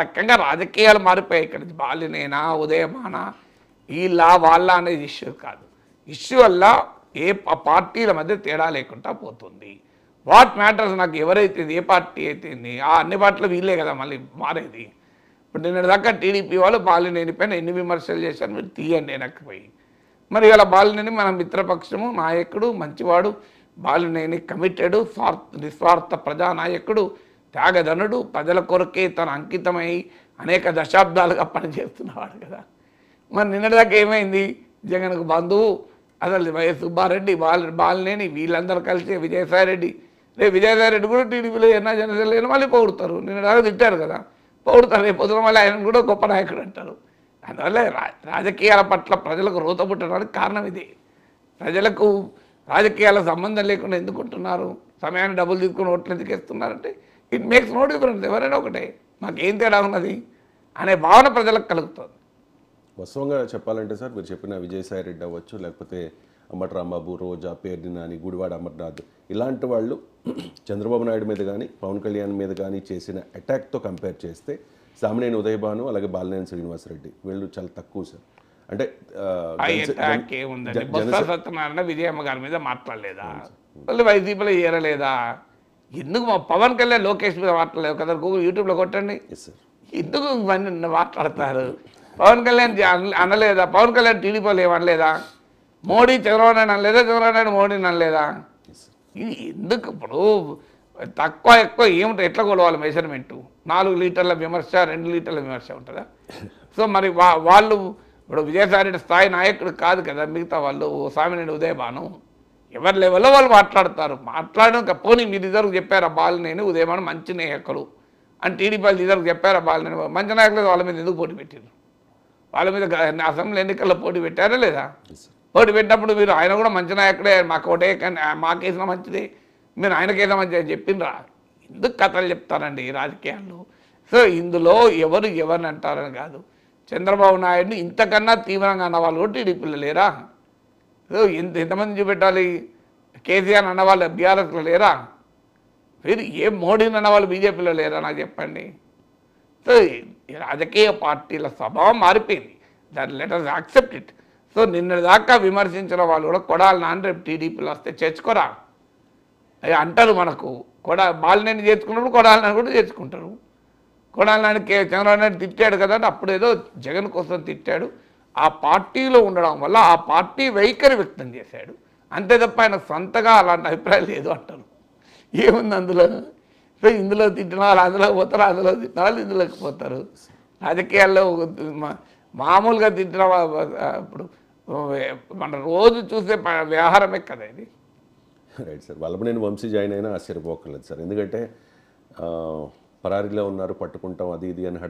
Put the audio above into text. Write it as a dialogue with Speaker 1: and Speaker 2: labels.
Speaker 1: రకంగా రాజకీయాలు మారిపోయాయి. ఇక్కడ బాలినేనా ఉదయమానా వీళ్ళ వాళ్ళ అనేది ఇష్యూ కాదు. ఇష్యూ వల్ల ఏ పార్టీల మధ్య తేడా లేకుండా పోతుంది. వాట్ మ్యాటర్స్ నాకు ఎవరైతే ఏ పార్టీ అయితే ఆ అన్ని పార్టీలు వీళ్ళే కదా మళ్ళీ మారేది. ఇప్పుడు నిన్న దాకా టీడీపీ వాళ్ళు బాలినేని పైన ఎన్ని విమర్శలు చేశారు, మీరు తీయండి వెనక్కిపోయి. మరి ఇలా బాలినేని మన మిత్రపక్షము నాయకుడు మంచివాడు, బాలినేని కమిటెడ్ నిస్వార్థ ప్రజానాయకుడు, త్యాగధనుడు, ప్రజల కొరకే తన అంకితమై అనేక దశాబ్దాలుగా పనిచేస్తున్నవాడు కదా. మరి నిన్నటిదాకా ఏమైంది, జగన్కు బంధువు అసలు వైఎస్ సుబ్బారెడ్డి బాలినేని వీళ్ళందరూ కలిసి విజయసాయిరెడ్డి, రేపు విజయసాయిరెడ్డి కూడా టీడీపీలో ఏమన్నా జనసేన మళ్ళీ పొగుడుతారు. నిన్నటిదాకా తిట్టారు కదా, పొగుడుతారు, రేపు పొద్దున మళ్ళీ ఆయన కూడా గొప్ప నాయకుడు అంటారు. అందువల్ల రాజకీయాల పట్ల ప్రజలకు రోత పుట్టడానికి కారణం ఇది. ప్రజలకు రాజకీయాల సంబంధం లేకుండా ఎందుకుంటున్నారు, సమయాన్ని డబ్బులు తీసుకుని ఓట్లు ఎందుకు వేస్తున్నారంటే ఇట్ మేక్స్ నో డిఫరెన్స్. ఎవరైనా ఒకటే, మాకేం తేడా ఉన్నది అనే భావన ప్రజలకు కలుగుతుంది.
Speaker 2: వాస్తవంగా చెప్పాలంటే సార్, మీరు చెప్పిన విజయసాయి రెడ్డి అవ్వచ్చు, లేకపోతే అమ్మటి రాంబాబు, రోజా, పేర్ని నాని, గుడివాడ అమర్నాథ్, ఇలాంటి వాళ్ళు చంద్రబాబు నాయుడు మీద కానీ పవన్ కళ్యాణ్ మీద కానీ చేసిన అటాక్తో కంపేర్ చేస్తే సామినేని ఉదయభాను అలాగే బాలినేని శ్రీనివాసరెడ్డి వీళ్ళు చాలా తక్కువ సార్. అంటే
Speaker 1: సత్యనారాయణ విజయమ్మ గారి మీద మాట్లాడలేదా, వాళ్ళు వైసీపీలో చేరలేదా, ఎందుకు మా పవన్ కళ్యాణ్ లోకేష్ మీద మాట్లాడలేదు కదా, గూగుల్ యూట్యూబ్లో కొట్టండి, ఎందుకు ఇవన్నీ మాట్లాడతారు. పవన్ కళ్యాణ్ అనలేదా, పవన్ కళ్యాణ్ టీడీపీలో ఏమనలేదా, మోడీ చంద్రబాబు నాయుడు అనలేదా, చంద్రబాబు నాయుడు మోడీని అనలేదా. ఇది ఎందుకు ఇప్పుడు తక్కువ ఎక్కువ ఏమిటో ఎట్లా కొలవాలి మెజర్మెంటు, 4 లీటర్ల విమర్శ 2 లీటర్ల విమర్శ ఉంటుందా. సో మరి వాళ్ళు ఇప్పుడు విజయసాయిరెడ్డి స్థాయి నాయకుడు కాదు కదా, మిగతా వాళ్ళు సామినేని ఉదయభాను ఎవరి లెవెల్లో వాళ్ళు మాట్లాడడం పోనీ మీరు ఇద్దరు చెప్పారా బాలినేని ఉదయభాను మంచి నాయకులు అని టీడీపీ వాళ్ళు ఇద్దరు చెప్పారా, బాలినేని మంచి నాయకులు వాళ్ళ మీద ఎందుకు పోటీ పెట్టారు, వాళ్ళ మీద అసెంబ్లీ ఎన్నికల్లో పోటీ పెట్టారా లేదా. పోటీ పెట్టినప్పుడు మీరు ఆయన కూడా మంచి నాయకుడే, మాకు ఒకటే మాకేసిన మంచిది, మీరు ఆయనకేసిన మంచిది అని చెప్పిండ్రా. ఎందుకు కథలు చెప్తారండి రాజకీయాల్లో. సో ఇందులో ఎవరిని అంటారని కాదు, చంద్రబాబు నాయుడిని ఇంతకన్నా తీవ్రంగా అన్నవాళ్ళు కూడా టీడీపీలో లేరా. సో ఎంతమంది చూపెట్టాలి, కేసీఆర్ అన్నవాళ్ళు బీఆర్ఎస్లో లేరా, మీరు ఏ మోడీని అన్నవాళ్ళు బీజేపీలో లేరా నాకు చెప్పండి. సో రాజకీయ పార్టీల స్వభావం మారిపోయింది, దాన్ని let us accept it. So నిన్నటిదాకా విమర్శించిన వాళ్ళు కూడా కొడాలి నాన్న రేపు టీడీపీలో వస్తే చేర్చుకోరా అవి అంటారు. మనకు బాలినేని చేర్చుకున్నప్పుడు కొడాలి నాన్న కూడా చేర్చుకుంటారు. కొడాలి నాన్న చంద్రబాబు నాయుడు తిట్టాడు కదా అంటే అప్పుడు ఏదో జగన్ కోసం తిట్టాడు, ఆ పార్టీలో ఉండడం వల్ల ఆ పార్టీ వైఖరి వ్యక్తం చేశాడు అంతే తప్ప ఆయన సొంతగా అలాంటి అభిప్రాయం లేదు అంటారు. ఏముంది అందులో. సో ఇందులో తిట్టిన వాళ్ళు అందులో పోతారు, అందులో తిట్టిన వాళ్ళు ఇందులోకి పోతారు. రాజకీయాల్లో మామూలుగా తిట్టిన ఇప్పుడు మన రోజు చూసే వ్యవహారమే కదా ఇది.
Speaker 2: Right sir, Vallabhaneni Vamsi join అయినా ఆశ్చర్యపోకలేదు సార్, ఎందుకంటే పరారీలో ఉన్నారు, పట్టుకుంటాం అది ఇది అని